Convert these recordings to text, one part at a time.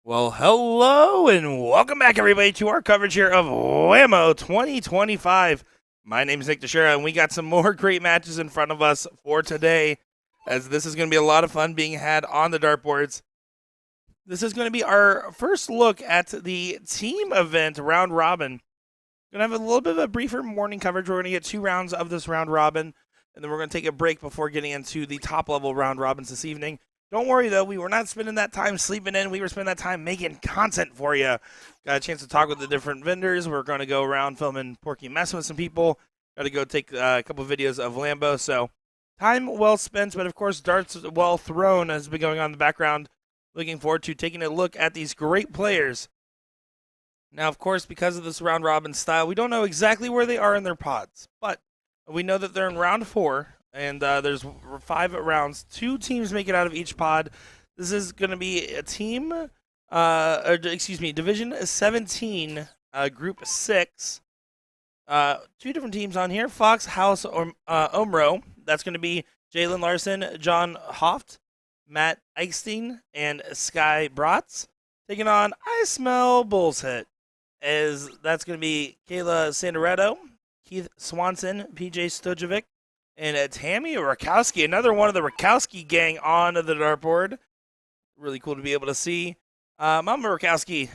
Well, hello and welcome back, everybody, to our coverage here of WAMO 2025. My name is Nick Teixeira, and we got some more great matches in front of us for today, as this is going to be a lot of fun being had on the dartboards. This is going to be our first look at the team event round robin. Going to have a little bit of a briefer morning coverage. We're going to get 2 rounds of this round robin, and then we're going to take a break before getting into the top level round robins this evening. Don't worry, though. We were not spending that time sleeping in. We were spending that time making content for you. Got a chance to talk with the different vendors. We're going to go around filming Porky messing with some people. Got to go take a couple of videos of Lambo. So time well spent, but of course, darts well thrown has been going on in the background. Looking forward to taking a look at these great players. Now, of course, because of this round robin style, we don't know exactly where they are in their pods, but we know that they're in round 4. And there's 5 rounds. 2 teams make it out of each pod. This is going to be a team, Division 17, Group 6. 2 different teams on here. Fox, House, Omro. That's going to be Jalen Larson, John Hoft, Matt Eichstein, and Sky Bratz. Taking on I Smell Bulls Hit. That's going to be Kayla Sandoretto, Keith Swanson, PJ Stojovic, and Tammy Rakowski, another one of the Rakowski gang on the dartboard. Really cool to be able to see. Mama Rakowski,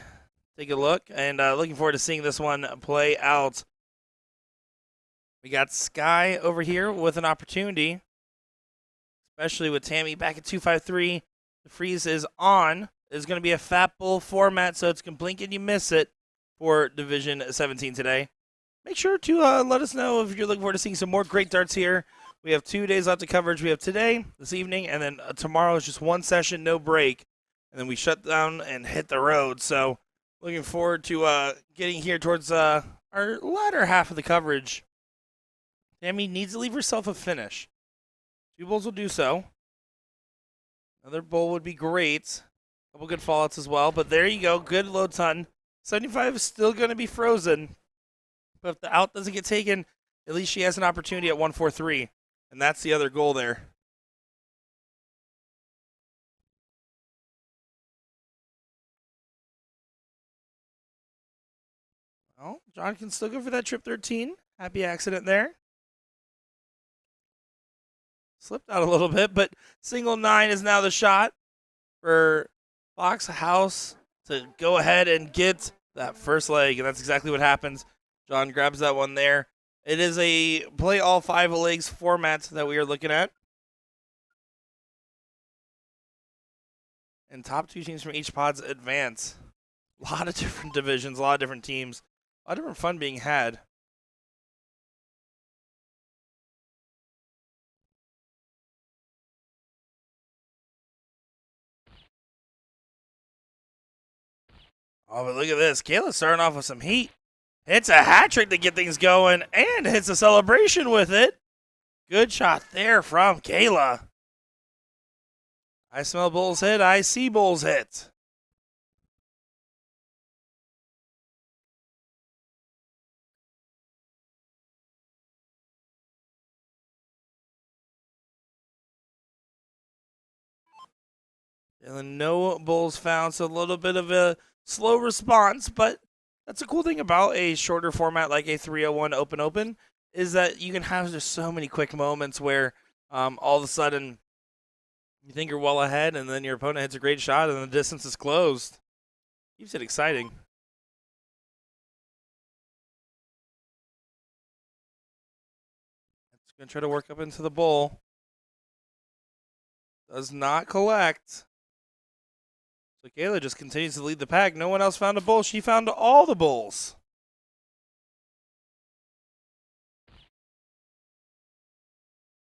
take a look, and looking forward to seeing this one play out. We got Sky over here with an opportunity, especially with Tammy back at 253. The freeze is on. It's going to be a Fat Bull format, so it's blink and you miss it for Division 17 today. Make sure to let us know if you're looking forward to seeing some more great darts here. We have 2 days left of coverage. We have today, this evening, and then tomorrow is just 1 session, no break. And then we shut down and hit the road. So looking forward to getting here towards our latter half of the coverage. Tammy needs to leave herself a finish. 2 bowls will do so. Another bowl would be great. A couple good fallouts as well. But there you go. Good low ton. 75 is still going to be frozen. But if the out doesn't get taken, at least she has an opportunity at 143. And that's the other goal there. Well, John can still go for that trip 13. Happy accident there. Slipped out a little bit, but single 9 is now the shot for Fox House to go ahead and get that first leg. And that's exactly what happens. John grabs that one there. It is a play all 5 legs format that we are looking at. And top 2 teams from each pods advance. A lot of different divisions, a lot of different teams, a lot of different fun being had. Oh, but look at this. Kayla's starting off with some heat. Hits a hat trick to get things going and hits a celebration with it. Good shot there from Kayla. I smell Bulls hit. I see Bulls hit. And no Bulls found, so a little bit of a slow response, but that's a cool thing about a shorter format like a 301 open is that you can have just so many quick moments where all of a sudden you think you're well ahead and then your opponent hits a great shot and the distance is closed. Keeps it exciting. It's going to try to work up into the bowl. Does not collect. So Kayla just continues to lead the pack. No one else found a bowl. She found all the bowls.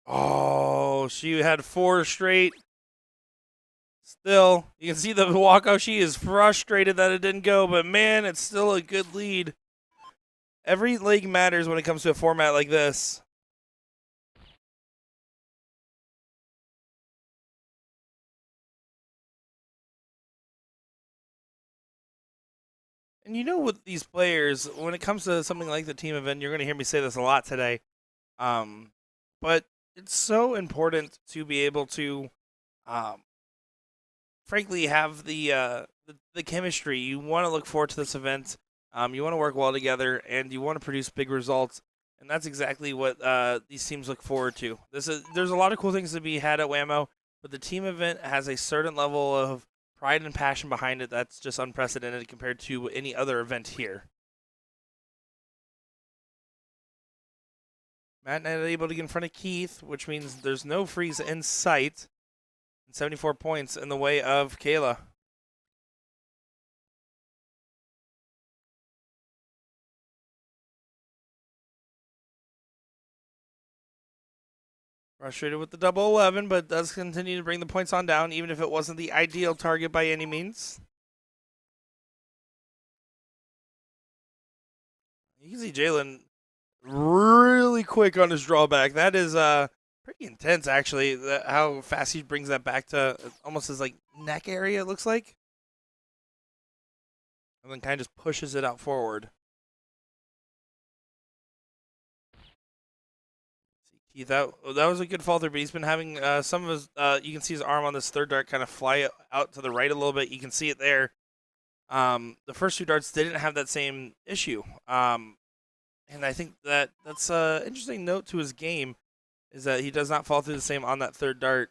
Oh, she had 4 straight. Still, you can see the walkout. She is frustrated that it didn't go, but man, it's still a good lead. Every leg matters when it comes to a format like this. And you know, with these players, when it comes to something like the team event, you're going to hear me say this a lot today. But it's so important to be able to, frankly, have the the chemistry. You want to look forward to this event. You want to work well together, and you want to produce big results. And that's exactly what these teams look forward to. There's a lot of cool things to be had at WAMO, but the team event has a certain level of pride and passion behind it that's just unprecedented compared to any other event here. Matt not able to get in front of Keith, which means there's no freeze in sight. And 74 points in the way of Kayla. Frustrated with the double 11, but does continue to bring the points on down, even if it wasn't the ideal target by any means. You can see Jalen really quick on his drawback. That is pretty intense, actually, how fast he brings that back to almost his like neck area, it looks like. And then kind of just pushes it out forward. Keith, that was a good fall through, but he's been having some of his, you can see his arm on this third dart kind of fly out to the right a little bit. You can see it there. The first two darts didn't have that same issue. And I think that's an interesting note to his game is that he does not fall through the same on that third dart.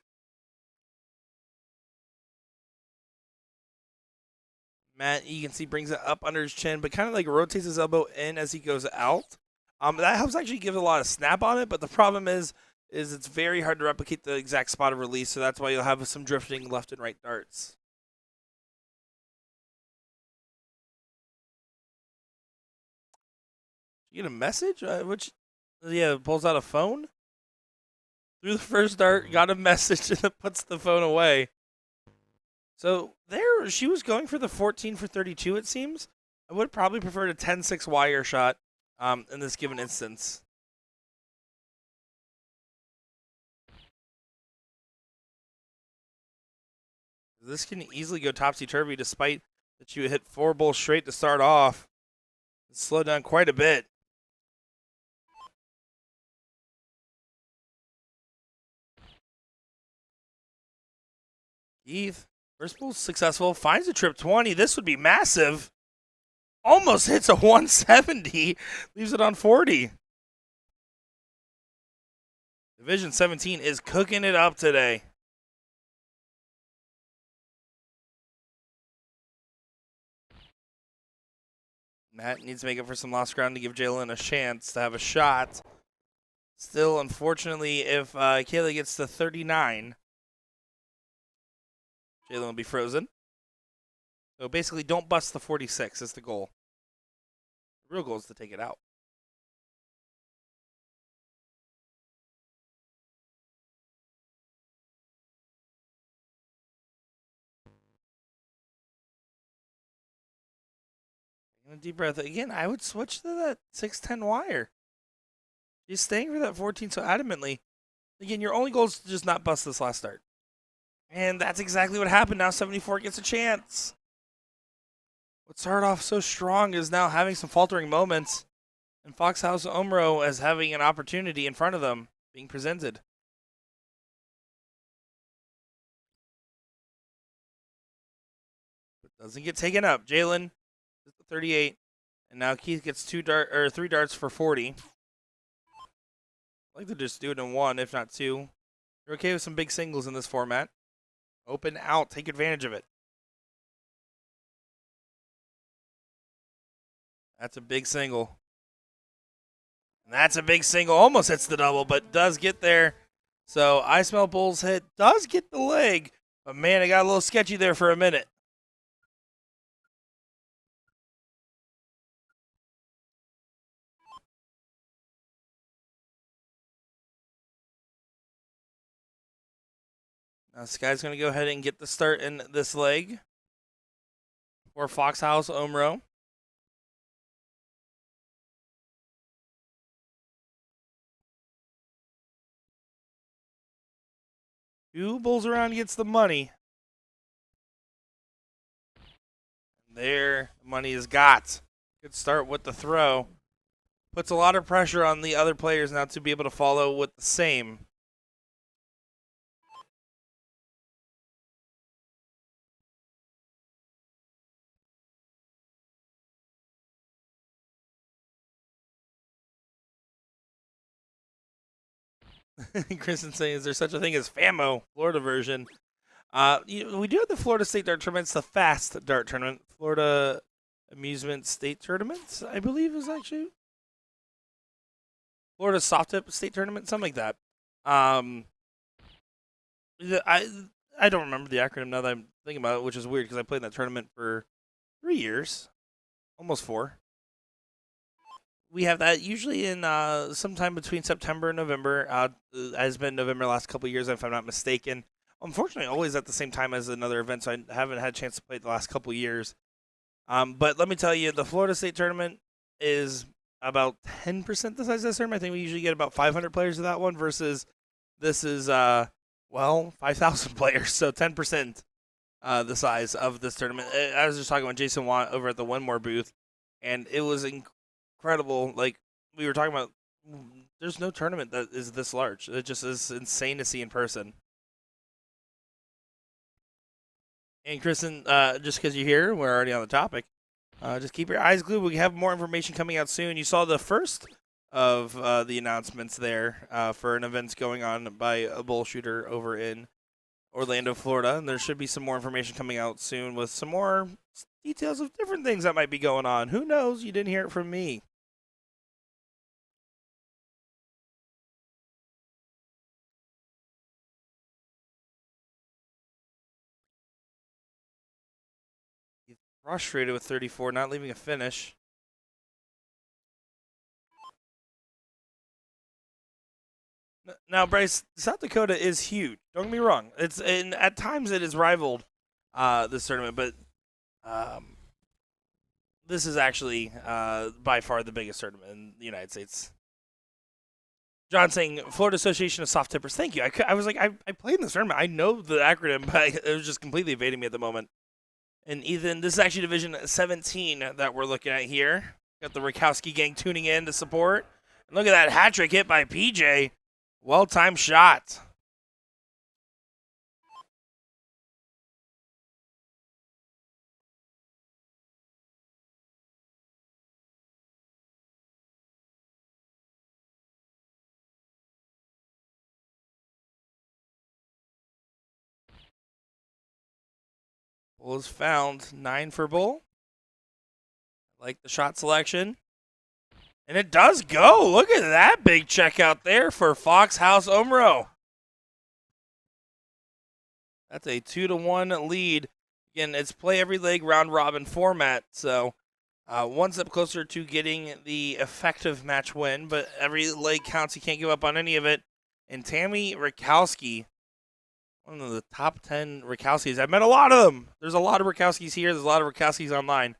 Matt, you can see, brings it up under his chin, but kind of like rotates his elbow in as he goes out. That helps actually give a lot of snap on it, but the problem is it's very hard to replicate the exact spot of release, so that's why you'll have some drifting left and right darts. You get a message? Pulls out a phone? Through the first dart, got a message, and it puts the phone away. So there, she was going for the 14 for 32, it seems. I would probably prefer a 10-6 wire shot in this given instance. This can easily go topsy-turvy despite that you hit 4 bowls straight to start off. It's slowed down quite a bit. Keith, first bowl successful, finds a trip 20. This would be massive. Almost hits a 170, leaves it on 40. Division 17 is cooking it up today. Matt needs to make up for some lost ground to give Jalen a chance to have a shot. Still, unfortunately, if Kayla gets to 39, Jalen will be frozen. So basically, don't bust the 46 is the goal. The real goal is to take it out. A deep breath. Again, I would switch to that 610 wire. She's staying for that 14 so adamantly. Again, your only goal is to just not bust this last start. And that's exactly what happened. Now 74 gets a chance. What started off so strong is now having some faltering moments. And Fox House Omro as having an opportunity in front of them being presented. But doesn't get taken up. Jalen, 38. And now Keith gets 3 darts for 40. I'd like to just do it in 1, if not 2. You're okay with some big singles in this format. Open out. Take advantage of it. That's a big single. And that's a big single. Almost hits the double, but does get there. So I Smell Bull's hit does get the leg. But man, it got a little sketchy there for a minute. Now Sky's going to go ahead and get the start in this leg for Fox House Omro. Two bulls around gets the money. And there, the money is got. Good start with the throw. Puts a lot of pressure on the other players now to be able to follow with the same. Kristen saying, is there such a thing as FAMO, Florida version? We do have the Florida State Dart Tournament. It's the Fast Dart Tournament. Florida Amusement State Tournament, I believe, is actually Florida Soft Tip State Tournament, something like that. Um, I I don't remember the acronym now that I'm thinking about it, which is weird because I played in that tournament for 3 years, almost 4. We have that usually in sometime between September and November. Has been November the last couple of years, if I'm not mistaken. Unfortunately, always at the same time as another event, so I haven't had a chance to play it the last couple of years. But let me tell you, the Florida State tournament is about 10% the size of this tournament. I think we usually get about 500 players to that one versus this is, 5,000 players, so 10% the size of this tournament. I was just talking with Jason Watt over at the Winmore booth, and it was incredible. Like, we were talking about, there's no tournament that is this large. It just is insane to see in person. And Kristen, just because you're here, we're already on the topic. Just keep your eyes glued. We have more information coming out soon. You saw the first of the announcements there for an event going on by a bull shooter over in Orlando, Florida. And there should be some more information coming out soon with some more details of different things that might be going on. Who knows? You didn't hear it from me. He's frustrated with 34, not leaving a finish. Now, Bryce, South Dakota is huge. Don't get me wrong. And at times it is rivaled this tournament, but um, this is actually by far the biggest tournament in the United States. John saying Florida Association of Soft Tippers. Thank you. I was like, I played in this tournament. I know the acronym, but it was just completely evading me at the moment. And Ethan, this is actually Division 17 that we're looking at here. Got the Rakowski gang tuning in to support. And look at that hat trick hit by PJ. Well-timed shot. Bull is found. 9 for Bull. Like the shot selection. And it does go. Look at that big check out there for Fox House Omro. That's a 2-1 lead. Again, it's play every leg round robin format. So one step closer to getting the effective match win. But every leg counts. You can't give up on any of it. And Tammy Rakowski, one of the top 10 Rakowskis. I've met a lot of them. There's a lot of Rakowskis here. There's a lot of Rakowskis online.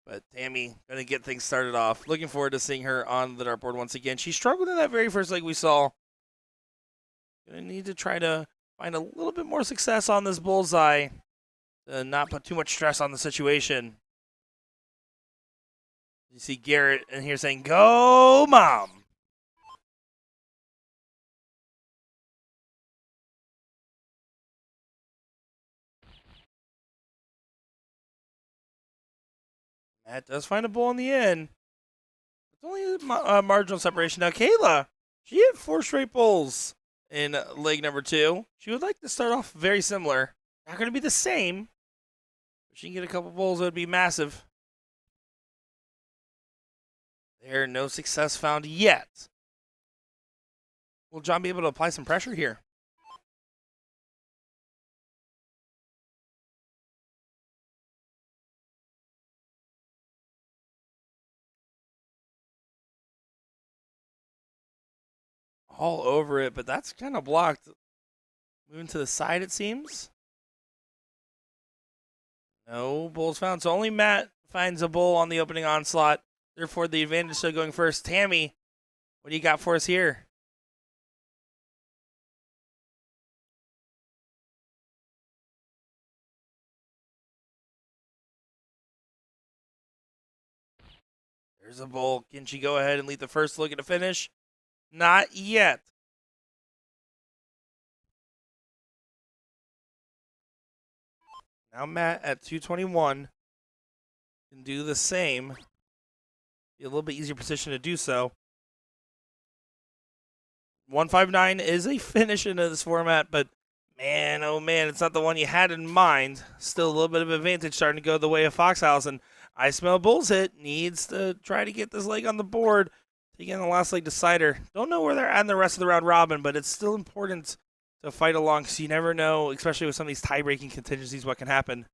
But Tammy going to get things started off. Looking forward to seeing her on the dartboard once again. She struggled in that very first leg we saw. Going to need to try to find a little bit more success on this bullseye to not put too much stress on the situation. You see Garrett in here saying, "Go, Mom." Matt does find a bull in the end. It's only a marginal separation. Now, Kayla, she hit 4 straight bulls in leg number 2. She would like to start off very similar. Not going to be the same. If she can get a couple bulls, it would be massive. There, no success found yet. Will John be able to apply some pressure here? All over it, but that's kind of blocked. Moving to the side, it seems. No bulls found. So only Matt finds a bull on the opening onslaught. Therefore, the advantage still going first. Tammy, what do you got for us here? There's a bull. Can she go ahead and lead the first look at the finish? Not yet. Now Matt at 221 can do the same. Be a little bit easier position to do so. 159 is a finish into this format, but man, oh man, it's not the one you had in mind. Still a little bit of advantage starting to go the way of Foxhouse, and I Smell Bull's hit needs to try to get this leg on the board to get in the last leg decider. Don't know where they're at in the rest of the round robin, but it's still important to fight along because you never know, especially with some of these tie-breaking contingencies, what can happen.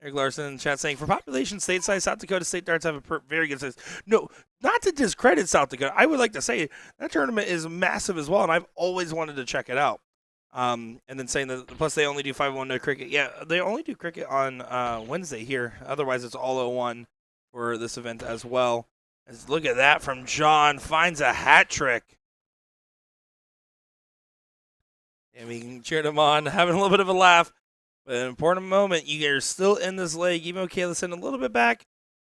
Eric Larson in the chat saying, for population stateside, South Dakota State Darts have a very good size. No, not to discredit South Dakota. I would like to say that tournament is massive as well, and I've always wanted to check it out. And then saying that, plus they only do 5-1 no cricket. Yeah, they only do cricket on Wednesday here. Otherwise, it's all 0-1 for this event as well. Look at that from John. Finds a hat trick. And we can cheer him on, having a little bit of a laugh. But an important moment. You are still in this leg. Even though Kayla's sitting a little bit back,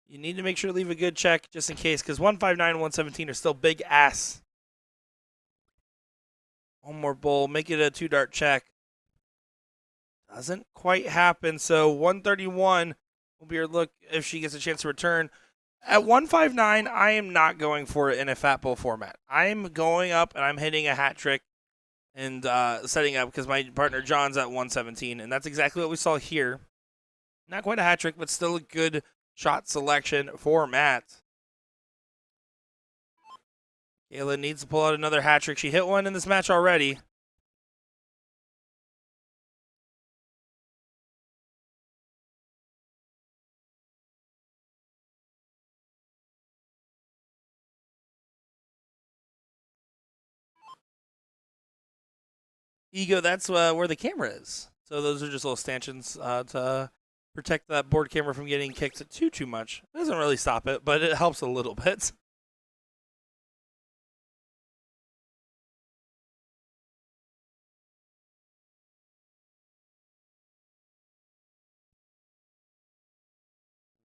you need to make sure to leave a good check just in case, because 159 and 117 are still big ass. One more bowl. Make it a 2-dart check. Doesn't quite happen. So 131 will be her look if she gets a chance to return. At 159, I am not going for it in a fat bowl format. I am going up and I'm hitting a hat trick and setting up because my partner John's at 117, and that's exactly what we saw here. Not quite a hat trick, but still a good shot selection for Matt. Kayla needs to pull out another hat trick. She hit one in this match already. Ego, that's where the camera is. So those are just little stanchions to protect that board camera from getting kicked too much. It doesn't really stop it, but it helps a little bit.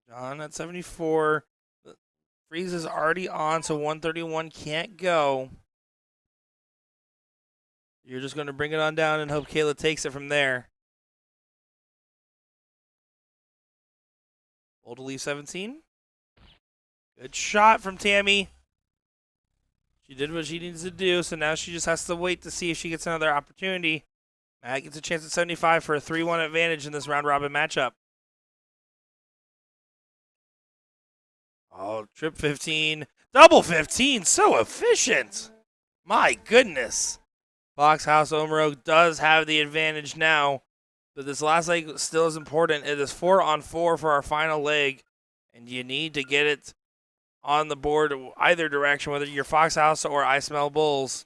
John at 74. The freeze is already on, so 131 can't go. You're just going to bring it on down and hope Kayla takes it from there. Hold to leave 17. Good shot from Tammy. She did what she needs to do, so now she just has to wait to see if she gets another opportunity. Matt gets a chance at 75 for a 3-1 advantage in this round-robin matchup. Oh, trip 15. Double 15. So efficient. My goodness. Foxhouse Omro does have the advantage now. But this last leg still is important. It is 4-on-4 for our final leg. And you need to get it on the board either direction, whether you're Foxhouse or I Smell Bulls.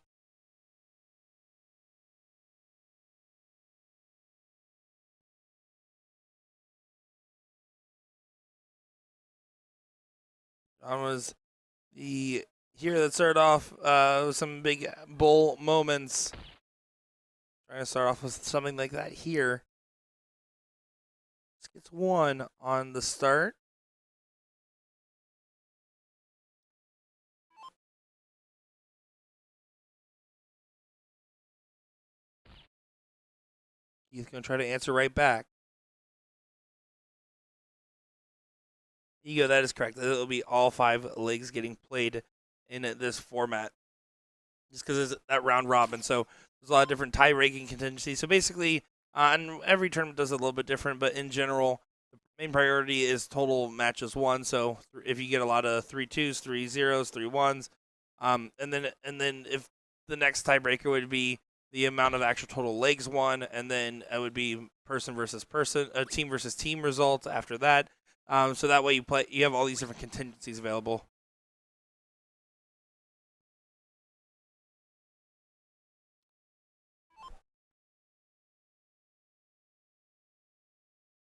John was the here that started off with some big bull moments. Trying to start off with something like that here. This gets 1 on the start. He's going to try to answer right back. Ego, that is correct. It'll be all 5 legs getting played in this format. Just because it's that round robin. So there's a lot of different tie-breaking contingencies. So basically, and every tournament does it a little bit different, but in general, the main priority is total matches won. So if you get a lot of 3-2s, 3-0s, 3-1s, and then if the next tiebreaker would be the amount of actual total legs won, and then it would be person versus person, team versus team result after that. So that way you have all these different contingencies available.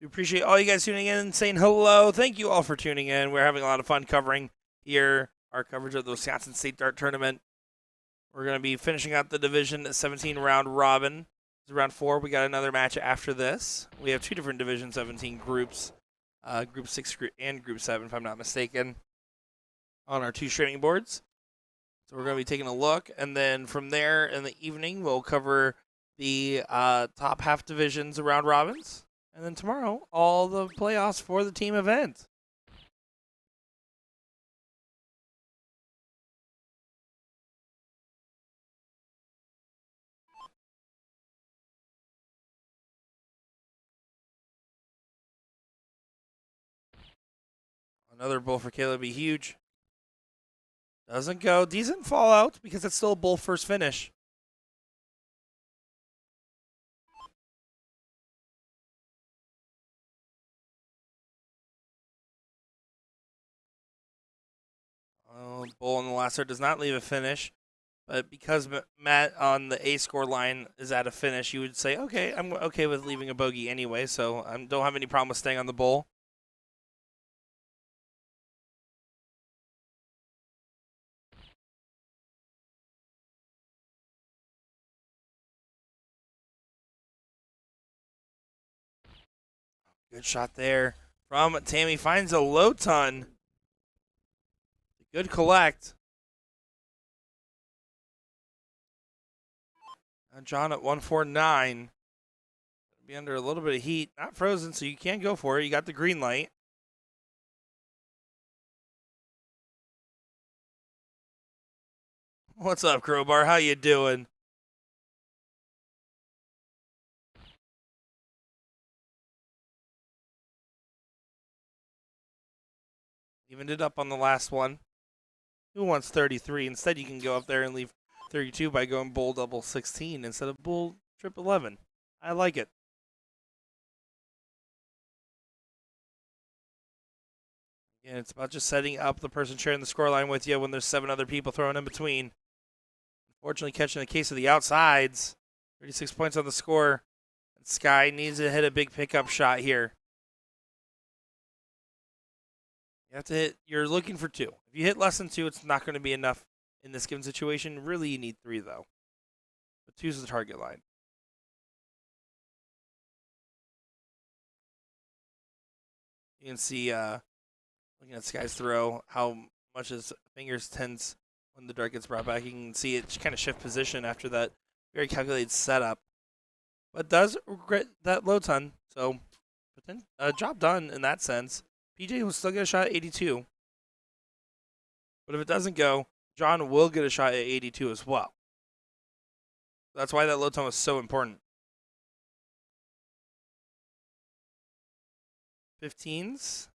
We appreciate all you guys tuning in and saying hello. Thank you all for tuning in. We're having a lot of fun covering here our coverage of the Wisconsin State Dart Tournament. We're going to be finishing out the Division 17 round robin. It's round 4. We got another match after this. We have 2 different Division 17 groups, Group 6 and Group 7, if I'm not mistaken, on our 2 streaming boards. So we're going to be taking a look, and then from there in the evening, we'll cover the top half divisions round robins. And then tomorrow, all the playoffs for the team event. Another bull for Caleb would be huge. Doesn't go. Decent fallout because it's still a bull first finish. Bull on the last start does not leave a finish. But because Matt on the A score line is at a finish, you would say, okay, I'm okay with leaving a bogey anyway, so I don't have any problem with staying on the bull. Good shot there from Tammy. Finds a low ton. Good collect. And John at 149. Be under a little bit of heat. Not frozen, so you can go for it. You got the green light. What's up, Crowbar? How you doing? Evened it up on the last one. Who wants 33? Instead, you can go up there and leave 32 by going bull double 16 instead of bull trip 11. I like it. And it's about just setting up the person sharing the scoreline with you when there's 7 other people throwing in between. Unfortunately, catching the case of the outsides. 36 points on the score. And Sky needs to hit a big pickup shot here. You have to hit, you're looking for 2. If you hit less than 2, it's not going to be enough in this given situation. Really, you need 3, though. But 2 is the target line. You can see, looking at Sky's throw, how much his fingers tense when the dart gets brought back. You can see it kind of shift position after that very calculated setup. But does regret that low ton, so job done in that sense. PJ will still get a shot at 82. But if it doesn't go, John will get a shot at 82 as well. That's why that low ton was so important. 15s.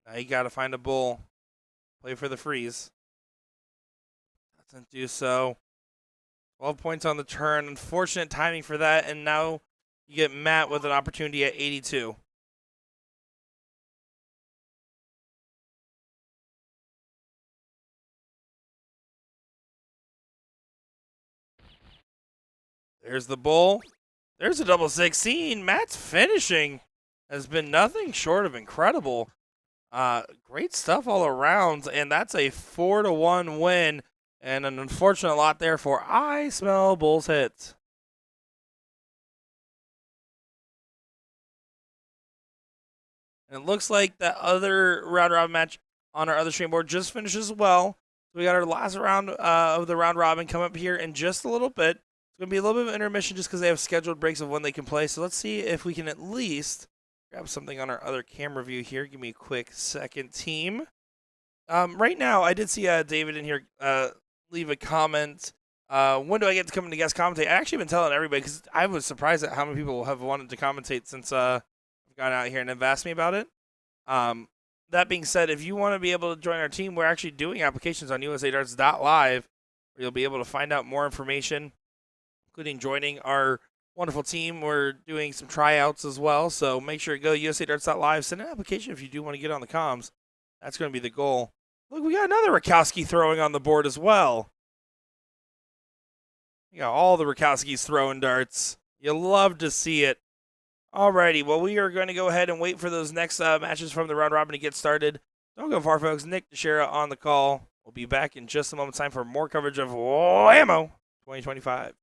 Now you got to find a bull. Play for the freeze. Doesn't do so. 12 points on the turn. Unfortunate timing for that. And now you get Matt with an opportunity at 82. There's the bull. There's a double 16. Matt's finishing has been nothing short of incredible. Great stuff all around, and that's a 4-1 win, and an unfortunate lot there for I Smell Bulls hits. And it looks like that other round robin match on our other stream board just finished as well. So we got our last round of the round robin come up here in just a little bit. It's going to be a little bit of intermission just because they have scheduled breaks of when they can play. So let's see if we can at least grab something on our other camera view here. Give me a quick second, team. Right now, I did see David in here leave a comment. When do I get to come in to guest commentate? I actually been telling everybody because I was surprised at how many people have wanted to commentate since I've gone out here and have asked me about it. That being said, if you want to be able to join our team, we're actually doing applications on usadarts.live where you'll be able to find out more information, including joining our wonderful team. We're doing some tryouts as well, so make sure to go to usadarts.live. Send an application if you do want to get on the comms. That's going to be the goal. Look, we got another Rakowski throwing on the board as well. You got all the Rakowskis throwing darts. You love to see it. Alrighty, well, we are going to go ahead and wait for those next matches from the round robin to get started. Don't go far, folks. Nick Teixeira on the call. We'll be back in just a moment. Time for more coverage of WAMO 2025.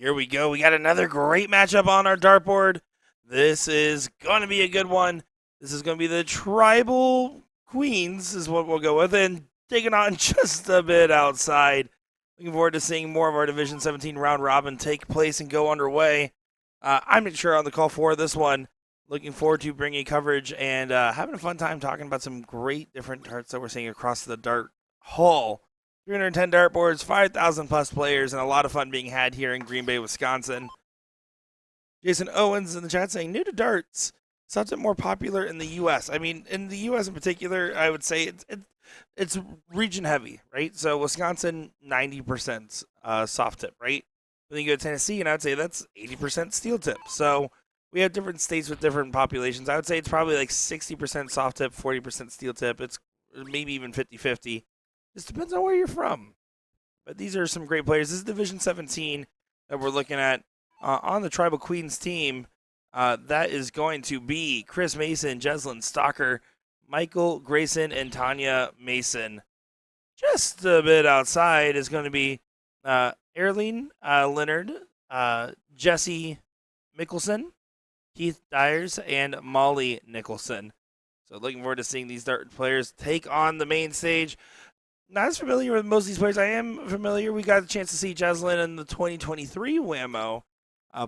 Here we go. We got another great matchup on our dartboard. This is going to be a good one. This is going to be the Tribal Queens is what we'll go with. And taking on just a bit outside. Looking forward to seeing more of our Division 17 round robin take place and go underway. I'm not sure on the call for this one. Looking forward to bringing coverage and having a fun time talking about some great different darts that we're seeing across the dart hall. 310 dartboards, 5,000 plus players, and a lot of fun being had here in Green Bay, Wisconsin. Jason Owens in the chat saying, new to darts, something more popular in the U.S. I mean, in the U.S. in particular, I would say it's region heavy, right? So Wisconsin, 90% soft tip, right? Then you go to Tennessee, and I would say that's 80% steel tip. So we have different states with different populations. I would say it's probably like 60% soft tip, 40% steel tip. It's maybe even 50-50. This depends on where you're from. But these are some great players. This is Division 17 that we're looking at on the Tribal Queens team. That is going to be Chris Mason, Jeslyn Stalker, Michael Grayson, and Tanya Mason. Just a bit outside is going to be Erling Leonard, Jesse Mickelson, Keith Dyers, and Molly Nicholson. So looking forward to seeing these dart players take on the main stage. Not as familiar with most of these players. I am familiar. We got a chance to see Jeslyn in the 2023 WAMO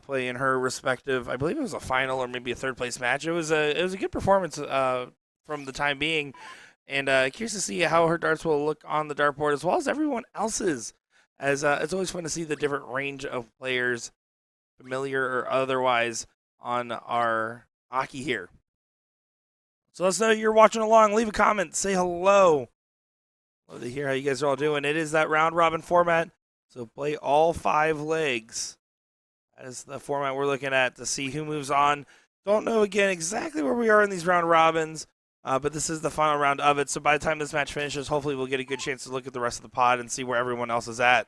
play in her respective, I believe it was a final or maybe a third place match. It was a good performance from the time being. And curious to see how her darts will look on the dartboard as well as everyone else's. As it's always fun to see the different range of players, familiar or otherwise, on our hockey here. So let's know you're watching along. Leave a comment. Say hello. Love to hear how you guys are all doing. It is that round robin format, so play all 5 legs. That is the format we're looking at to see who moves on. Don't know, again, exactly where we are in these round robins, but this is the final round of it. So by the time this match finishes, hopefully we'll get a good chance to look at the rest of the pod and see where everyone else is at.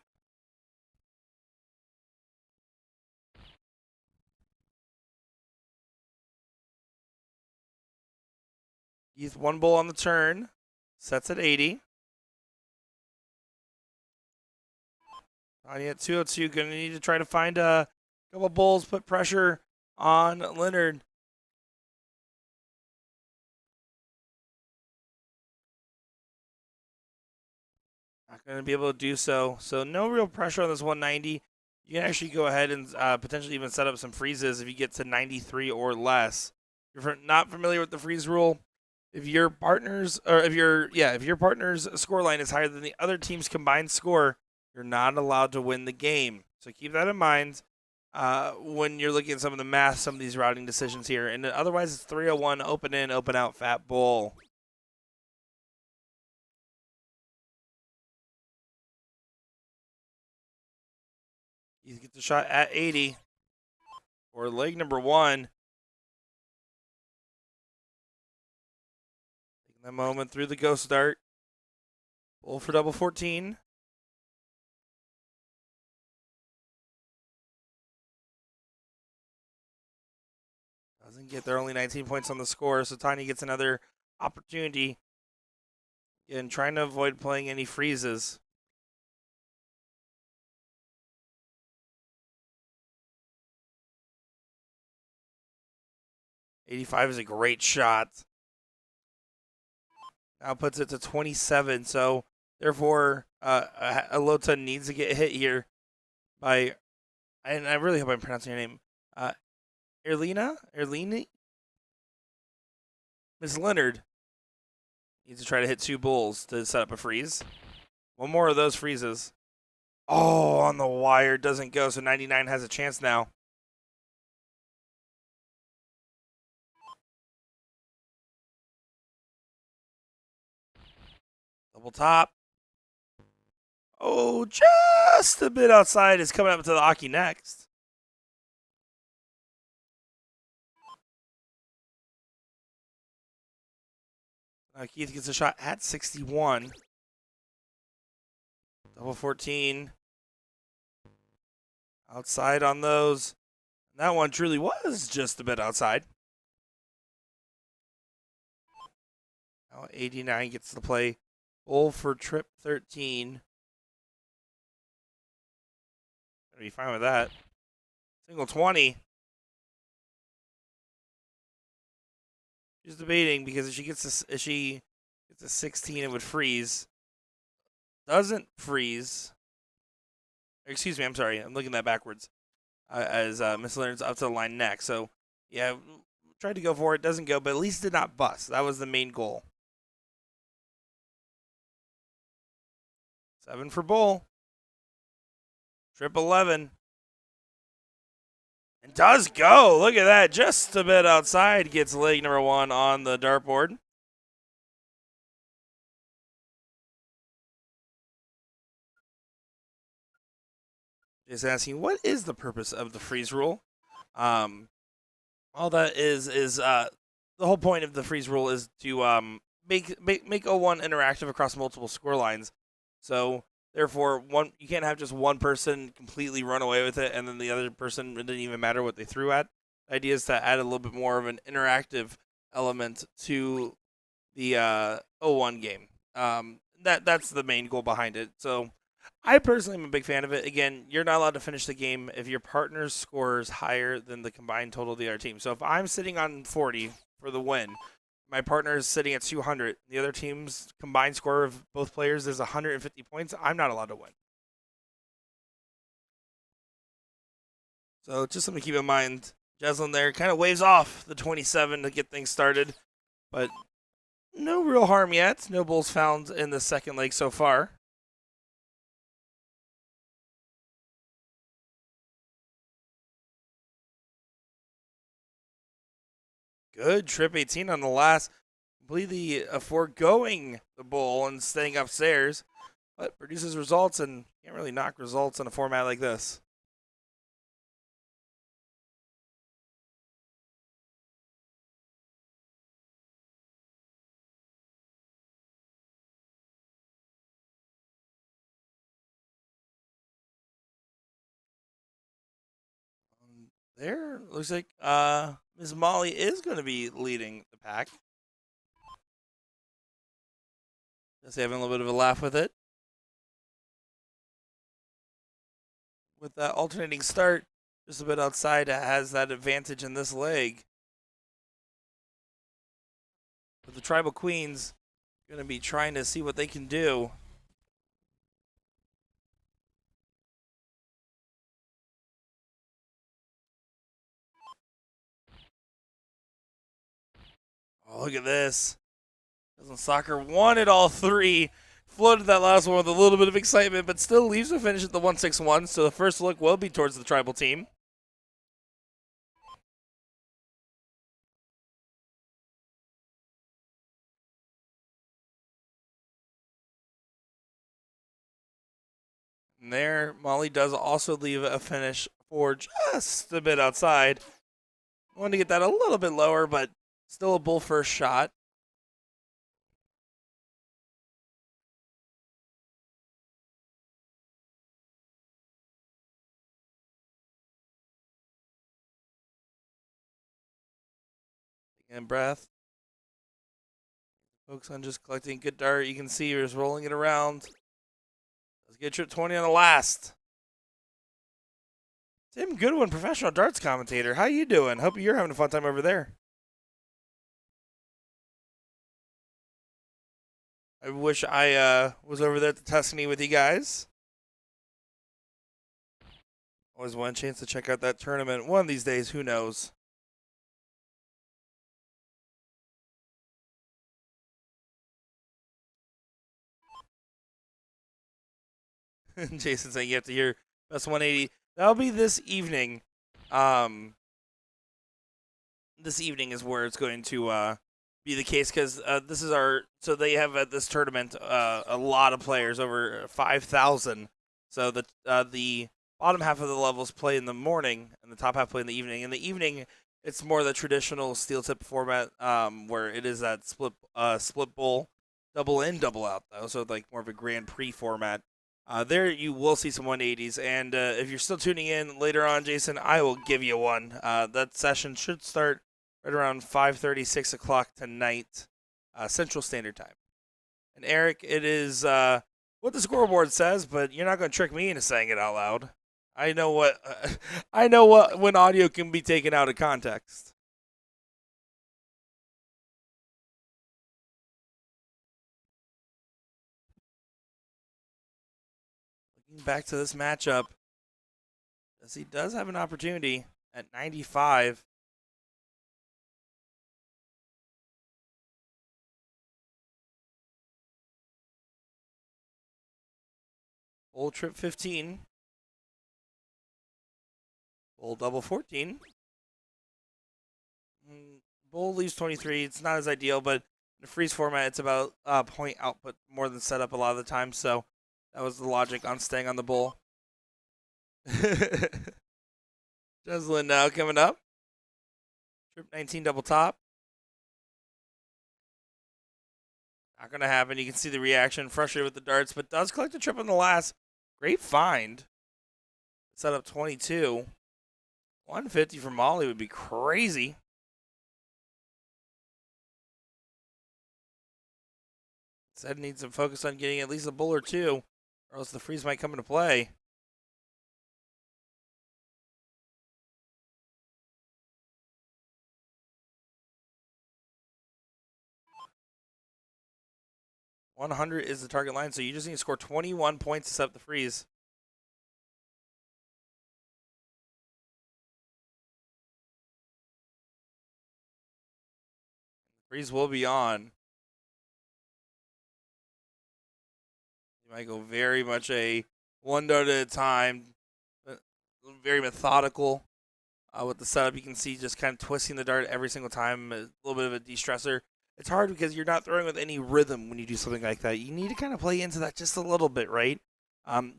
Heath, 1 bull on the turn, sets at 80. Tanya at 202, going to need to try to find a couple bulls, put pressure on Leonard. Not going to be able to do so. So no real pressure on this 190. You can actually go ahead and potentially even set up some freezes if you get to 93 or less. If you're not familiar with the freeze rule, if your partner's score line is higher than the other team's combined score, you're not allowed to win the game. So keep that in mind when you're looking at some of the math, some of these routing decisions here. And otherwise, it's 301, open in, open out, fat bull. He gets the shot at 80 for leg number 1. Taking that moment through the ghost dart. Bull for double 14. Doesn't get there, only 19 points on the score, so Tanya gets another opportunity. Again, trying to avoid playing any freezes. .85 is a great shot. Now puts it to 27, so therefore Alota needs to get hit here by, and I really hope I'm pronouncing your name, Erlini? Miss Leonard needs to try to hit 2 bulls to set up a freeze. 1 more of those freezes. Oh, on the wire, doesn't go, so 99 has a chance now. Double top. Oh, just a bit outside is coming up to the Aki next. Keith gets a shot at 61. Double 14. Outside on those. That one truly was just a bit outside. Now 89 gets to play. Bull for trip 13. Gonna be fine with that. Single 20. She's debating because if she gets a 16, it would freeze. Doesn't freeze. Excuse me, I'm sorry. I'm looking at that backwards. As Miss Leonard's up to the line next. So, yeah, tried to go for it. Doesn't go, but at least did not bust. That was the main goal. 7 for bull. Trip 11. And does go. Look at that. Just a bit outside. Gets leg number 1 on the dartboard. Just asking, what is the purpose of the freeze rule? All that is the whole point of the freeze rule is to make O1 interactive across multiple score lines. So therefore, you can't have just one person completely run away with it, and then the other person, it didn't even matter what they threw at. The idea is to add a little bit more of an interactive element to the O1 game. That's the main goal behind it. So I personally am a big fan of it. Again, you're not allowed to finish the game if your partner's score is higher than the combined total of the other team. So if I'm sitting on 40 for the win, my partner is sitting at 200, the other team's combined score of both players is 150 points, I'm not allowed to win. So just something to keep in mind. Jeslyn there kind of waves off the 27 to get things started, but no real harm yet. No bulls found in the second leg so far. Good trip 18 on the last, completely foregoing the bull and staying upstairs, but produces results, and can't really knock results in a format like this. There looks like Ms. Molly is going to be leading the pack. Just having a little bit of a laugh with it. With that alternating start, just a bit outside, has that advantage in this leg. But the Tribal Queens going to be trying to see what they can do. Oh, look at this. Doesn't Soccer wanted all 3. Floated that last one with a little bit of excitement, but still leaves the finish at the 161. So the first look will be towards the tribal team. And there, Molly does also leave a finish for just a bit outside. Wanted to get that a little bit lower, but still a bull first shot. Taking a breath. Focus on just collecting good dart. You can see he's rolling it around. Let's get trip 20 on the last. Tim Goodwin, professional darts commentator. How you doing? Hope you're having a fun time over there. I wish I was over there at the Tuscany with you guys. Always one chance to check out that tournament. One of these days, who knows? Jason saying you have to hear best 180. That'll be this evening. This evening is where it's going to be the case because this is our. So they have at this tournament a lot of players, over 5,000. So the bottom half of the levels play in the morning, and the top half play in the evening. In the evening, it's more the traditional steel tip format, where it is that split bowl, double in, double out though. So like more of a Grand Prix format. There you will see some 180s, and if you're still tuning in later on, Jason, I will give you one. That session should start right around 5:30, 6 o'clock tonight, Central Standard Time. And Eric, it is what the scoreboard says, but you're not going to trick me into saying it out loud. I know what I know what when audio can be taken out of context. Looking back to this matchup, as he does have an opportunity at 95. Full trip 15. Full double 14. Bull leaves 23. It's not as ideal, but in the freeze format, it's about point output more than setup a lot of the time. So that was the logic on staying on the bull. Jeslyn now coming up. Trip 19 double top. Not going to happen. You can see the reaction. Frustrated with the darts, but does collect the trip on the last. Great find. Set up 22. 150 for Molly would be crazy. Said needs to focus on getting at least a bull or two, or else the freeze might come into play. $100 is the target line, so you just need to score 21 points to set up the freeze. The freeze will be on. You might go very much a one dart at a time, very methodical with the setup. You can see just kind of twisting the dart every single time, a little bit of a de-stressor. It's hard because you're not throwing with any rhythm when you do something like that. You need to kind of play into that just a little bit, right?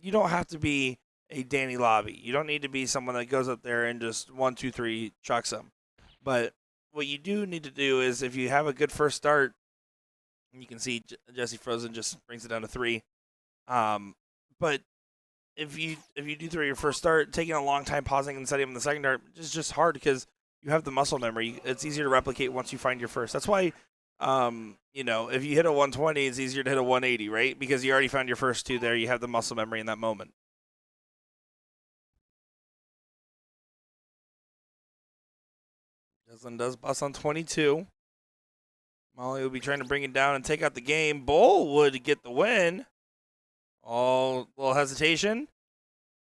You don't have to be a Danny Lobby. You don't need to be someone that goes up there and just 1, 2, 3 chucks them. But what you do need to do is if you have a good first start, you can see Jesse Frozen just brings it down to 3. But if you do throw your first start, taking a long time pausing and setting up the second dart is just hard because you have the muscle memory. It's easier to replicate once you find your first. That's why, if you hit a 120, it's easier to hit a 180, right? Because you already found your first two there. You have the muscle memory in that moment. Jeslyn does bust on 22. Molly will be trying to bring it down and take out the game. Bull would get the win. Oh, little hesitation.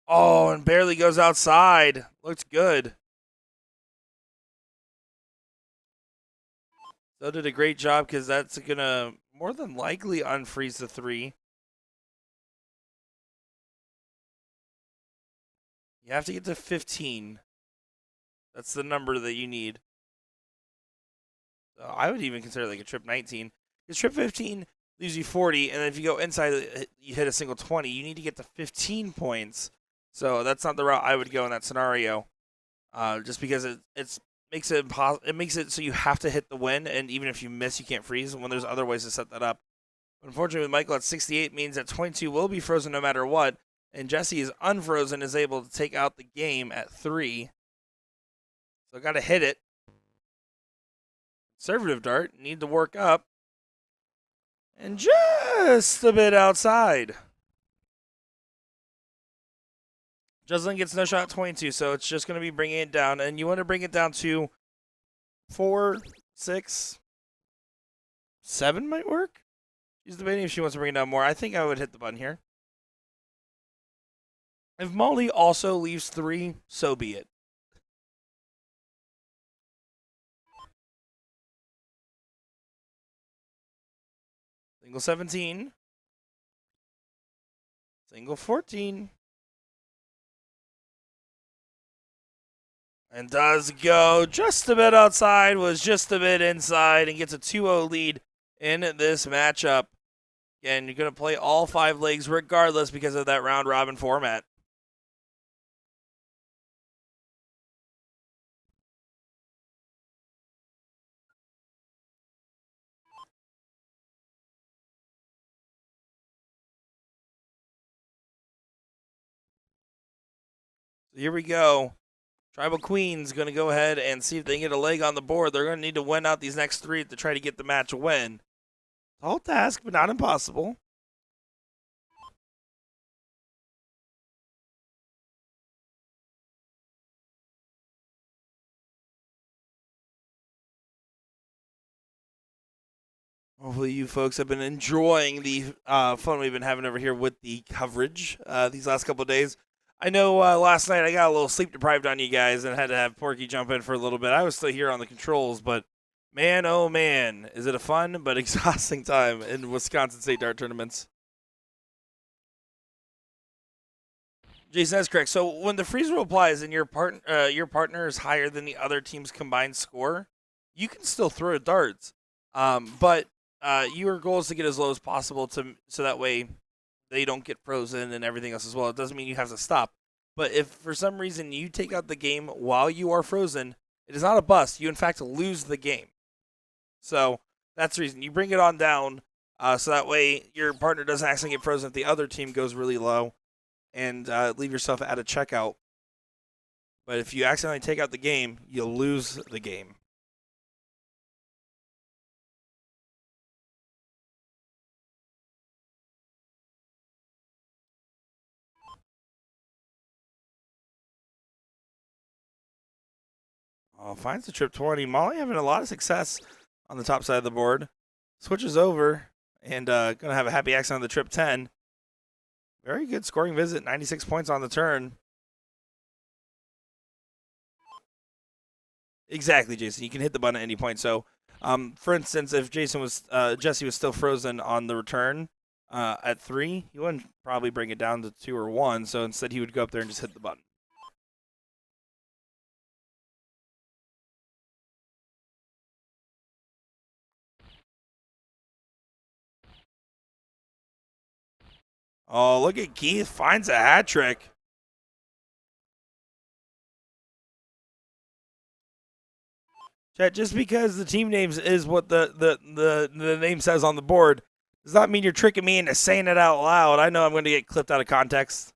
Oh, and barely goes outside. Looks good. So did a great job because that's going to more than likely unfreeze the 3. You have to get to 15. That's the number that you need. So I would even consider like a trip 19. Because trip 15 leaves you 40, and then if you go inside, you hit a single 20. You need to get to 15 points. So that's not the route I would go in that scenario. Just because it makes it impossible. It makes it so you have to hit the win, and even if you miss, you can't freeze. When there's other ways to set that up. Unfortunately, with Michael at 68 means that 22 will be frozen no matter what, and Jesse is unfrozen, is able to take out the game at 3. So got to hit it. Conservative dart, need to work up, and just a bit outside. Jeslyn gets no shot at 22, so it's just going to be bringing it down, and you want to bring it down to 4, 6, 7 might work. She's debating if she wants to bring it down more. I think I would hit the button here. If Molly also leaves 3, so be it. Single 17. Single 14. And does go just a bit outside, was just a bit inside, and gets a 2-0 lead in this matchup. Again, you're going to play all 5 legs regardless because of that round robin format. So here we go. Tribal Queen's going to go ahead and see if they can get a leg on the board. They're going to need to win out these next 3 to try to get the match a win. Tall task, but not impossible. Hopefully, you folks have been enjoying the fun we've been having over here with the coverage these last couple of days. I know last night I got a little sleep deprived on you guys and had to have Porky jump in for a little bit. I was still here on the controls, but man, oh man, is it a fun but exhausting time in Wisconsin State dart tournaments. Jason, that's correct. So when the freeze rule applies and your partner is higher than the other team's combined score, you can still throw darts, but your goal is to get as low as possible to so that way they don't get frozen and everything else as well. It doesn't mean you have to stop, but if for some reason you take out the game while you are frozen, it is not a bust. You in fact lose the game. So that's the reason you bring it on down, so that way your partner doesn't actually get frozen if the other team goes really low and leave yourself at a checkout. But if you accidentally take out the game, you'll lose the game. Oh, finds the trip 20. Molly having a lot of success on the top side of the board. Switches over and going to have a happy accident on the trip 10. Very good scoring visit, 96 points on the turn. Exactly, Jason. You can hit the button at any point. So, for instance, if Jesse was still frozen on the return at 3, he wouldn't probably bring it down to 2 or 1. So instead, he would go up there and just hit the button. Oh, look at Keith finds a hat trick. Chat, just because the team names is what the name says on the board does not mean you're tricking me into saying it out loud. I know I'm going to get clipped out of context.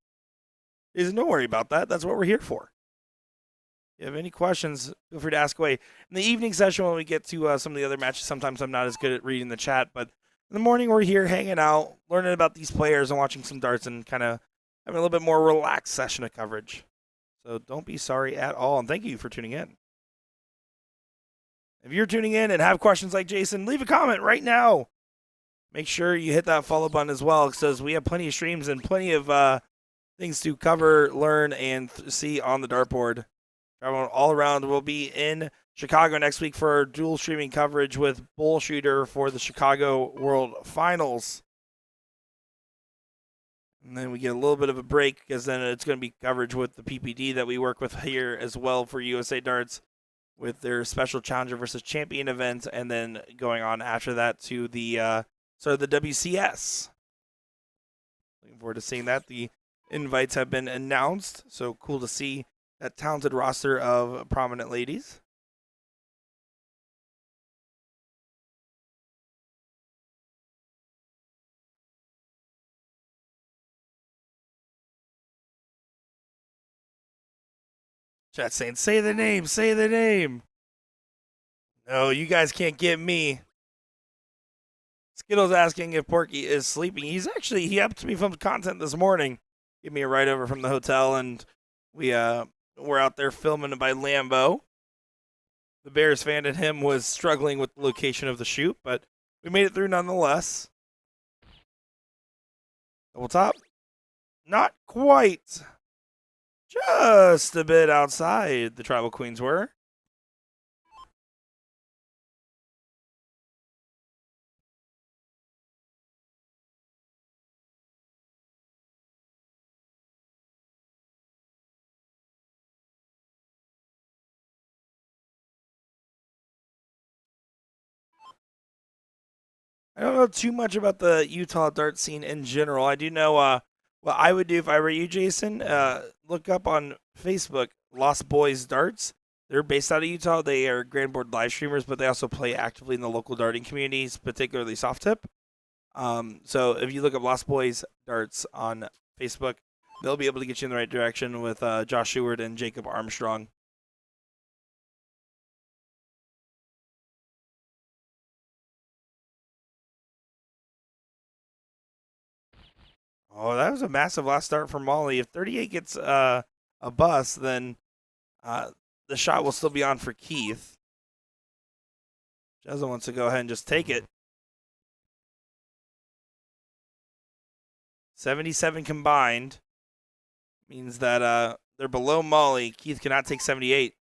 Don't worry about that. That's what we're here for. If you have any questions, feel free to ask away. In the evening session, when we get to some of the other matches, sometimes I'm not as good at reading the chat, but in the morning, we're here hanging out, learning about these players and watching some darts and kind of having a little bit more relaxed session of coverage. So don't be sorry at all, and thank you for tuning in. If you're tuning in and have questions like Jason, leave a comment right now. Make sure you hit that follow button as well, because we have plenty of streams and plenty of things to cover, learn, and see on the dartboard. Traveling all around. We'll be in Chicago next week for our dual streaming coverage with Bull Shooter for the Chicago World Finals. And then we get a little bit of a break because then it's going to be coverage with the PPD that we work with here as well for USA Darts with their special challenger versus champion event, and then going on after that to the the WCS. Looking forward to seeing that. The invites have been announced, so cool to see that talented roster of prominent ladies. Chat saying, say the name, say the name. No, you guys can't get me. Skittles asking if Porky is sleeping. He upped me from content this morning. Give me a ride over from the hotel, and we're out there filming by Lambo. The Bears fan in him was struggling with the location of the shoot, but we made it through nonetheless. Double top. Not quite. Just a bit outside the Tribal Queens were. I don't know too much about the Utah dart scene in general. I do know what I would do if I were you, Jason. Look up on Facebook, Lost Boys Darts. They're based out of Utah. They are Grand Board live streamers, but they also play actively in the local darting communities, particularly soft tip. So if you look up Lost Boys Darts on Facebook, they'll be able to get you in the right direction with Josh Stewart and Jacob Armstrong. Oh, that was a massive last start for Molly. If 38 gets a bust, then the shot will still be on for Keith. Jezza wants to go ahead and just take it. 77 combined means that they're below Molly. Keith cannot take 78.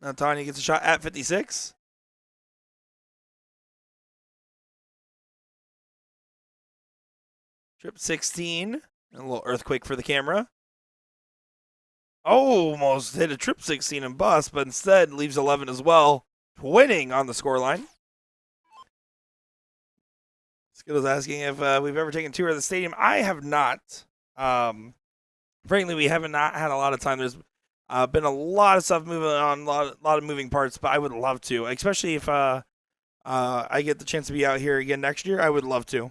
Now Tanya gets a shot at 56. Trip 16. And a little earthquake for the camera. Almost hit a trip 16 and bust, but instead leaves 11 as well. Winning on the scoreline. Skittles asking if we've ever taken a tour of the stadium. I have not. Frankly, we haven't not had a lot of time. There's been a lot of stuff moving on, a lot of moving parts, but I would love to, especially if I get the chance to be out here again next year. I would love to.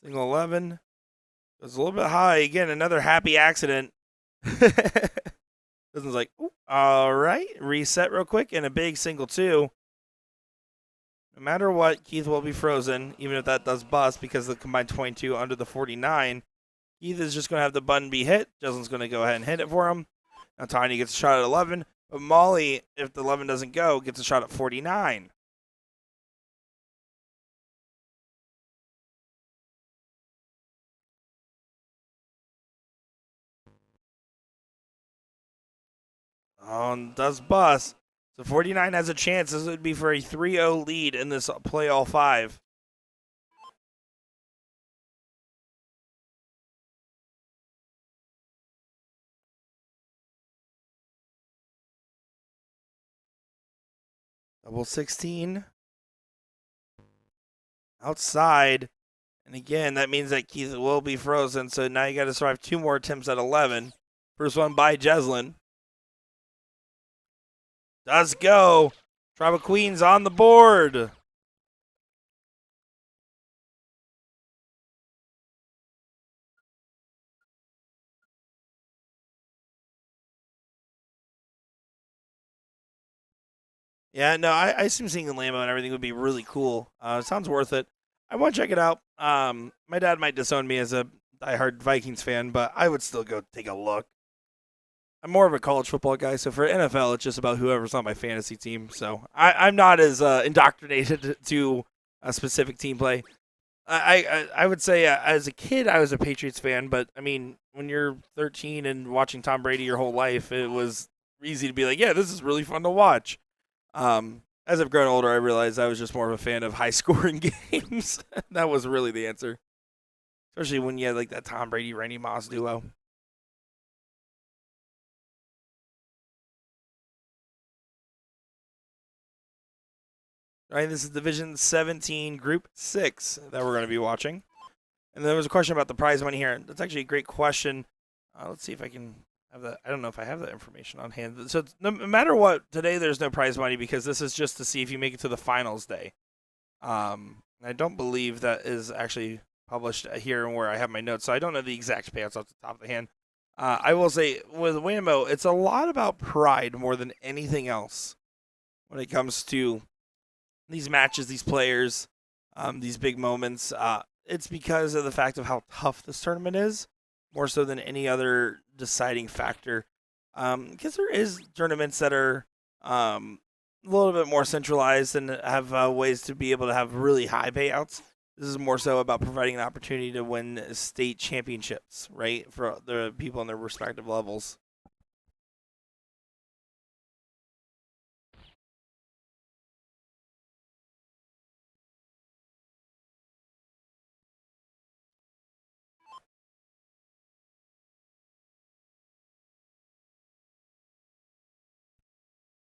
Single 11. It was a little bit high. Again, another happy accident. This one's like, ooh, all right, reset real quick, and a big single 2. No matter what, Keith will be frozen, even if that does bust because of the combined 22 under the 49. Keith is just going to have the button be hit. Justin's going to go ahead and hit it for him. Now Tiny gets a shot at 11, but Molly, if the 11 doesn't go, gets a shot at 49. Oh, and does bust. So 49 has a chance. This would be for a 3-0 lead in this play all 5. Double 16. Outside. And again, that means that Keith will be frozen. So now you got to survive 2 more attempts at 11. First one by Jeslyn. Does go. Tribe of Queens on the board. Yeah, no, I assume seeing the Lambo and everything would be really cool. Sounds worth it. I want to check it out. My dad might disown me as a diehard Vikings fan, but I would still go take a look. I'm more of a college football guy, so for NFL, it's just about whoever's on my fantasy team. So I'm not as indoctrinated to a specific team play. I would say as a kid, I was a Patriots fan, but I mean, when you're 13 and watching Tom Brady your whole life, it was easy to be like, yeah, this is really fun to watch. As I've grown older, I realized I was just more of a fan of high-scoring games. That was really the answer, especially when you had like that Tom Brady Randy Moss duo. All right, this is Division 17, Group 6 that we're going to be watching. And there was a question about the prize money here. That's actually a great question. Let's see if I can have that. I don't know if I have that information on hand. So no matter what, today there's no prize money because this is just to see if you make it to the finals day. I don't believe that is actually published here where I have my notes, so I don't know the exact payouts off the top of the hand. I will say with WAMO, it's a lot about pride more than anything else when it comes to these matches, these players, these big moments. It's because of the fact of how tough this tournament is, more so than any other deciding factor. Because there is tournaments that are a little bit more centralized and have ways to be able to have really high payouts. This is more so about providing an opportunity to win state championships, right, for the people in their respective levels.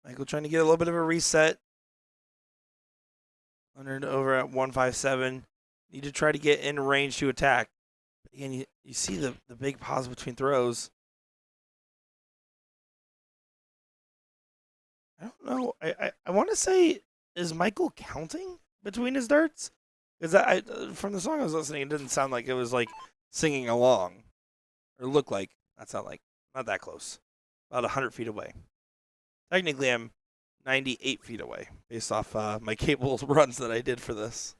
Michael trying to get a little bit of a reset. Leonard over at 157. Need to try to get in range to attack. But again, you see the big pause between throws. I don't know. I want to say, is Michael counting between his darts? Because from the song I was listening, it didn't sound like it was like singing along. Or look like. Not sound like. Not that close. About 100 feet away. Technically, I'm 98 feet away based off my cable runs that I did for this.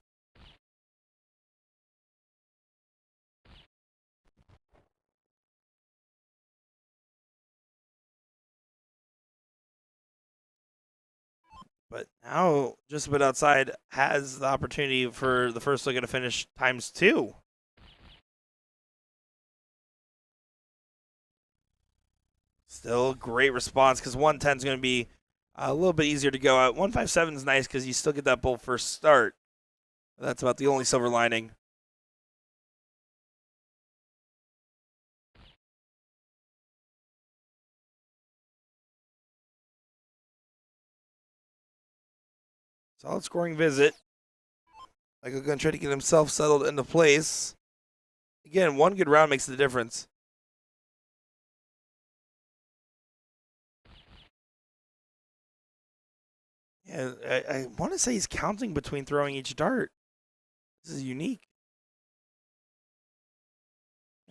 But now, just about outside has the opportunity for the first look at a finish times two. Still great response because 110 is going to be a little bit easier to go at. 157 is nice because you still get that bull first start. That's about the only silver lining. Solid scoring visit. Michael going to try to get himself settled into place. Again, one good round makes the difference. Yeah, I want to say he's counting between throwing each dart. This is unique.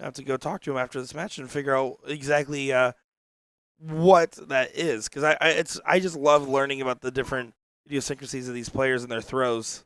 I have to go talk to him after this match and figure out exactly what that is, because I just love learning about the different idiosyncrasies of these players and their throws.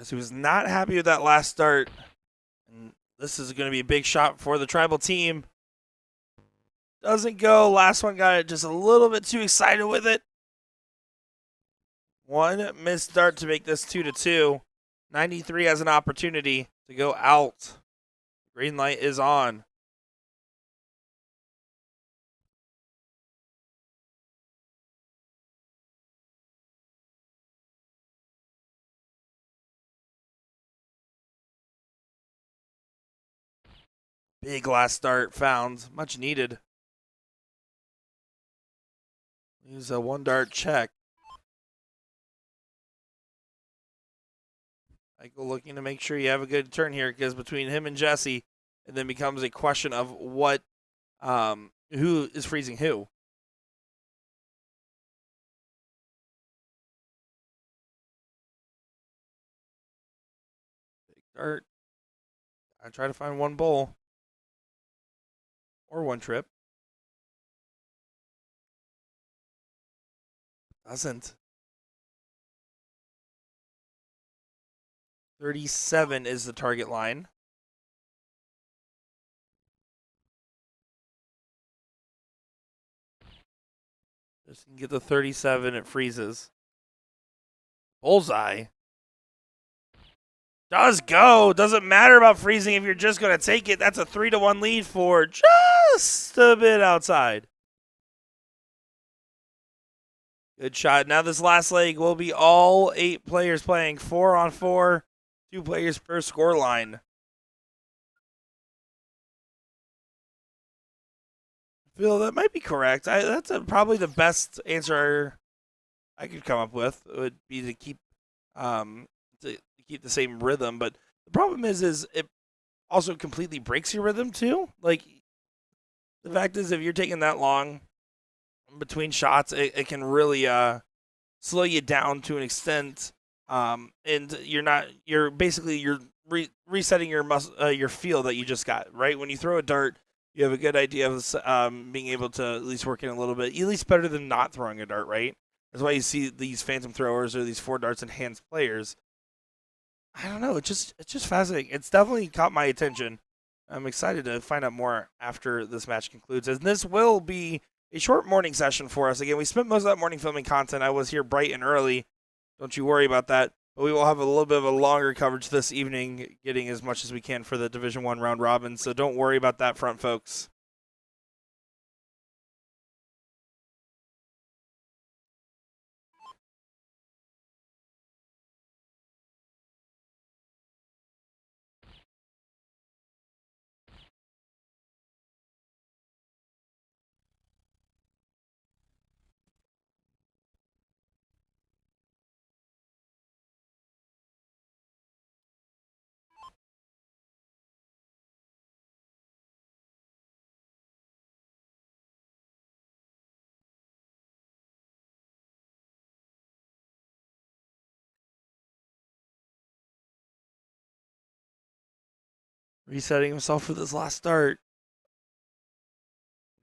He was not happy with that last start, and this is going to be a big shot for the tribal team. Doesn't go. Last one got just a little bit too excited with it. One missed dart to make this 2-2. 93 has an opportunity to go out. Green light is on. Big last start found. Much needed. Use a one dart check. Michael looking to make sure you have a good turn here, because between him and Jesse, it then becomes a question of what, who is freezing who. Big dart. I try to find one bowl or one trip. Doesn't. 37 is the target line. Just can get the 37, it freezes. Bullseye. Does go. Doesn't matter about freezing if you're just going to take it. That's a 3-1 lead for just a bit outside. Good shot. Now this last leg will be all 8 players playing 4-on-4, 2 players per score line. Phil, that might be correct. That's probably the best answer I could come up with. It would be to keep to keep the same rhythm, but the problem is it also completely breaks your rhythm too. Like, the fact is, if you're taking that long between shots, it can really slow you down to an extent. And you're resetting your feel that you just got, right? When you throw a dart, you have a good idea of being able to at least work in a little bit, at least better than not throwing a dart, right? That's why you see these phantom throwers or these 4 darts enhanced players. I don't know. It's just fascinating. It's definitely caught my attention. I'm excited to find out more after this match concludes, as this will be a short morning session for us. Again, we spent most of that morning filming content. I was here bright and early. Don't you worry about that. But we will have a little bit of a longer coverage this evening, getting as much as we can for the Division One round robin. So don't worry about that front, folks. Resetting himself for this last start.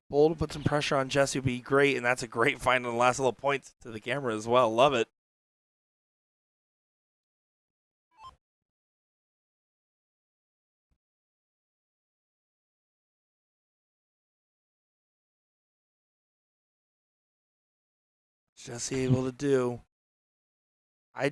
Bull to put some pressure on Jesse would be great, and that's a great find on the last little points to the camera as well. Love it. Jesse able to do. I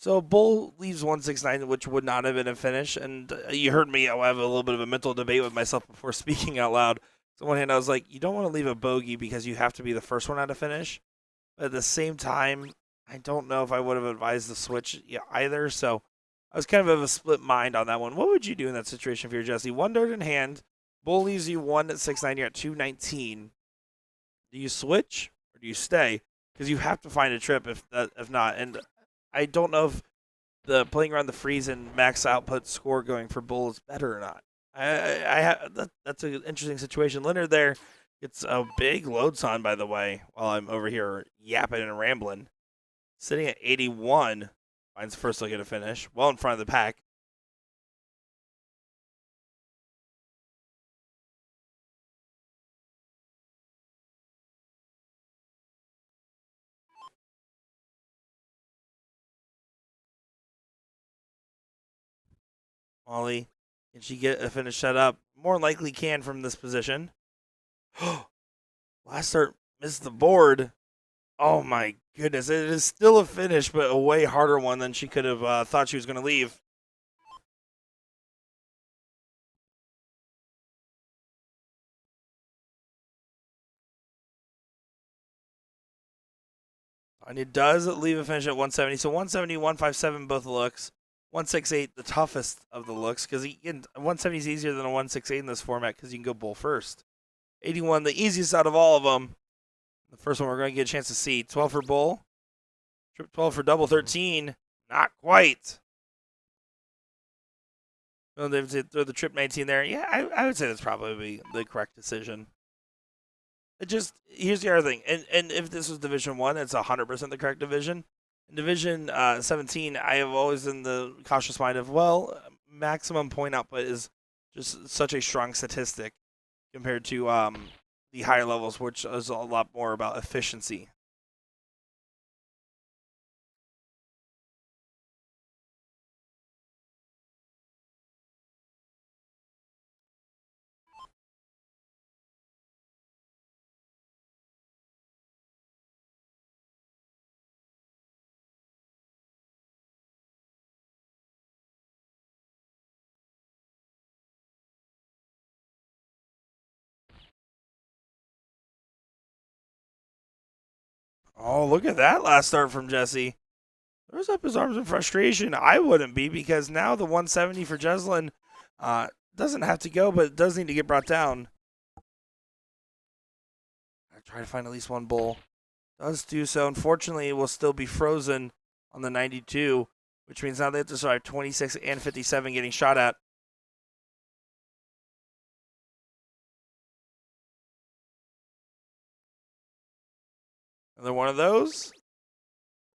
So Bull leaves 169, which would not have been a finish. And you heard me. I have a little bit of a mental debate with myself before speaking out loud. So on one hand, I was like, you don't want to leave a bogey because you have to be the first one out of finish. But at the same time, I don't know if I would have advised the switch either. So I was kind of a split mind on that one. What would you do in that situation if you're Jesse? One dart in hand. Bull leaves you 169. You're at 219. Do you switch or do you stay? Because you have to find a trip if not. And I don't know if the playing around the freeze and max output score going for Bull is better or not. That's an interesting situation. Leonard there gets a big loads on, by the way, while I'm over here yapping and rambling. Sitting at 81, finds first look at a finish, well in front of the pack. Molly, can she get a finish set up? More likely can from this position. Last start missed the board. Oh my goodness. It is still a finish, but a way harder one than she could have thought she was going to leave. And it does leave a finish at 170. So 170, 157, both looks. 168, the toughest of the looks, because 170 is easier than a 168 in this format because you can go Bull first. 81, the easiest out of all of them. The first one we're going to get a chance to see. 12 for Bull. Trip 12 for double 13. Not quite. Well, they would throw the trip 19 there. Yeah, I would say that's probably the correct decision. It just here's the other thing, and if this was Division 1, it's 100% the correct division. In Division 17, I have always in the cautious mind of, well, maximum point output is just such a strong statistic compared to the higher levels, which is a lot more about efficiency. Oh, look at that last start from Jesse. Throws up his arms in frustration. I wouldn't be because now the 170 for Jeslyn doesn't have to go, but it does need to get brought down. I try to find at least one Bull. Does do so. Unfortunately, it will still be frozen on the 92, which means now they have to survive 26 and 57 getting shot at. Another one of those.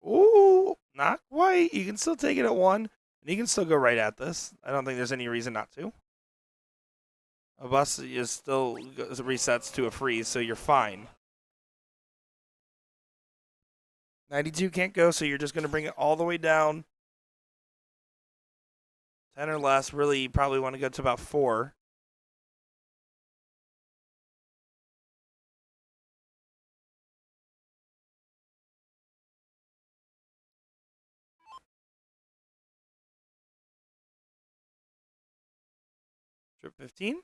Ooh, not quite. You can still take it at one, and you can still go right at this. I don't think there's any reason not to. A bus is still resets to a freeze, so you're fine. 92 can't go, so you're just going to bring it all the way down. 10 or less. Really, you probably want to go to about 4. Trip 15.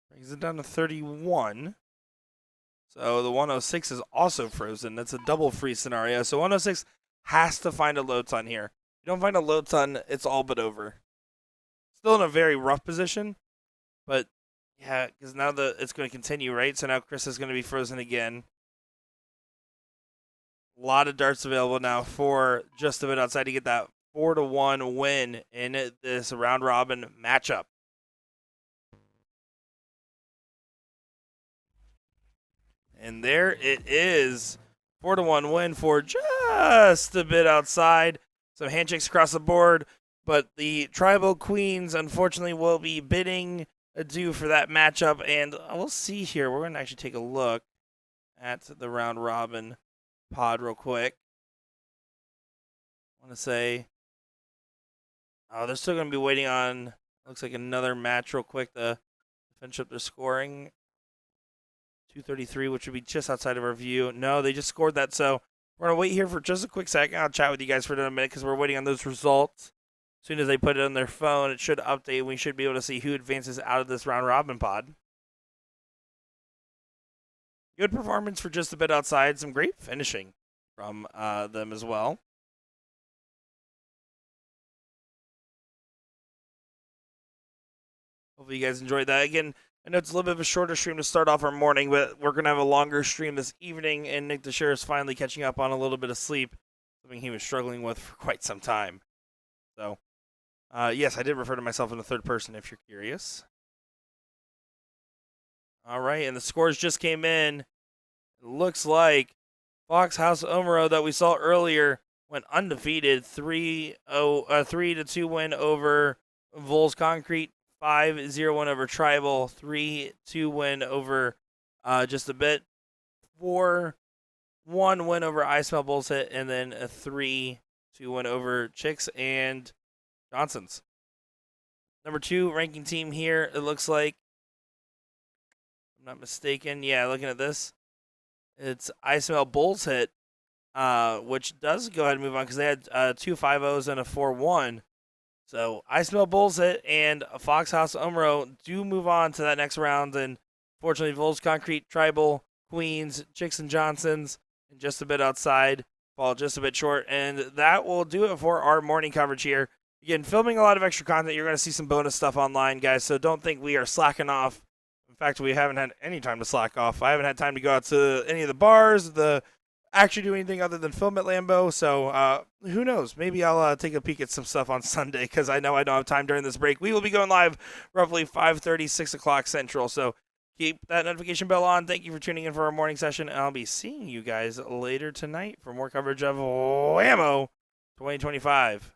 Brings it down to 31. So the 106 is also frozen. That's a double freeze scenario. So 106 has to find a low ton here. If you don't find a low ton, it's all but over. Still in a very rough position, but yeah, because now it's going to continue, right? So now Chris is going to be frozen again. A lot of darts available now for just a bit outside to get that 4-1 win in this round robin matchup. And there it is. 4-1 win for just a bit outside. Some handshakes across the board, but the Tribal Queens, unfortunately, will be bidding adieu for that matchup. And we'll see here. We're going to actually take a look at the round robin pod real quick. I want to say, they're still going to be waiting on, looks like another match real quick to finish up their scoring. 233, which would be just outside of our view. No, they just scored that, so we're going to wait here for just a quick second. I'll chat with you guys for a minute because we're waiting on those results. As soon as they put it on their phone, it should update. We should be able to see who advances out of this round robin pod. Good performance for just a bit outside. Some great finishing from them as well. Hopefully you guys enjoyed that. Again, I know it's a little bit of a shorter stream to start off our morning, but we're going to have a longer stream this evening, and Nick DeShare is finally catching up on a little bit of sleep, something he was struggling with for quite some time. So, yes, I did refer to myself in the third person if you're curious. All right, and the scores just came in. It looks like Fox House Omero that we saw earlier went undefeated, 3-2 win over Vols Concrete. 5-0 win over Tribal, 3-2 win over just a bit, 4-1 win over I Smell Bullshit, and then a 3-2 win over Chicks and Johnsons. Number 2 ranking team here, it looks like, if I'm not mistaken, yeah, looking at this, it's I Smell Bullshit, which does go ahead and move on because they had 2 5-0s and a 4-1. So, I Smell Bullshit and Fox House Omero do move on to that next round. And fortunately, Vols Concrete, Tribal, Queens, Chicks and Johnsons, and just a bit outside, fall just a bit short. And that will do it for our morning coverage here. Again, filming a lot of extra content. You're going to see some bonus stuff online, guys. So, don't think we are slacking off. In fact, we haven't had any time to slack off. I haven't had time to go out to any of the bars, actually do anything other than film at Lambeau, so who knows? Maybe I'll take a peek at some stuff on Sunday because I know I don't have time during this break. We will be going live roughly 5:30, 6 o'clock Central, so keep that notification bell on. Thank you for tuning in for our morning session, and I'll be seeing you guys later tonight for more coverage of WAMO 2025.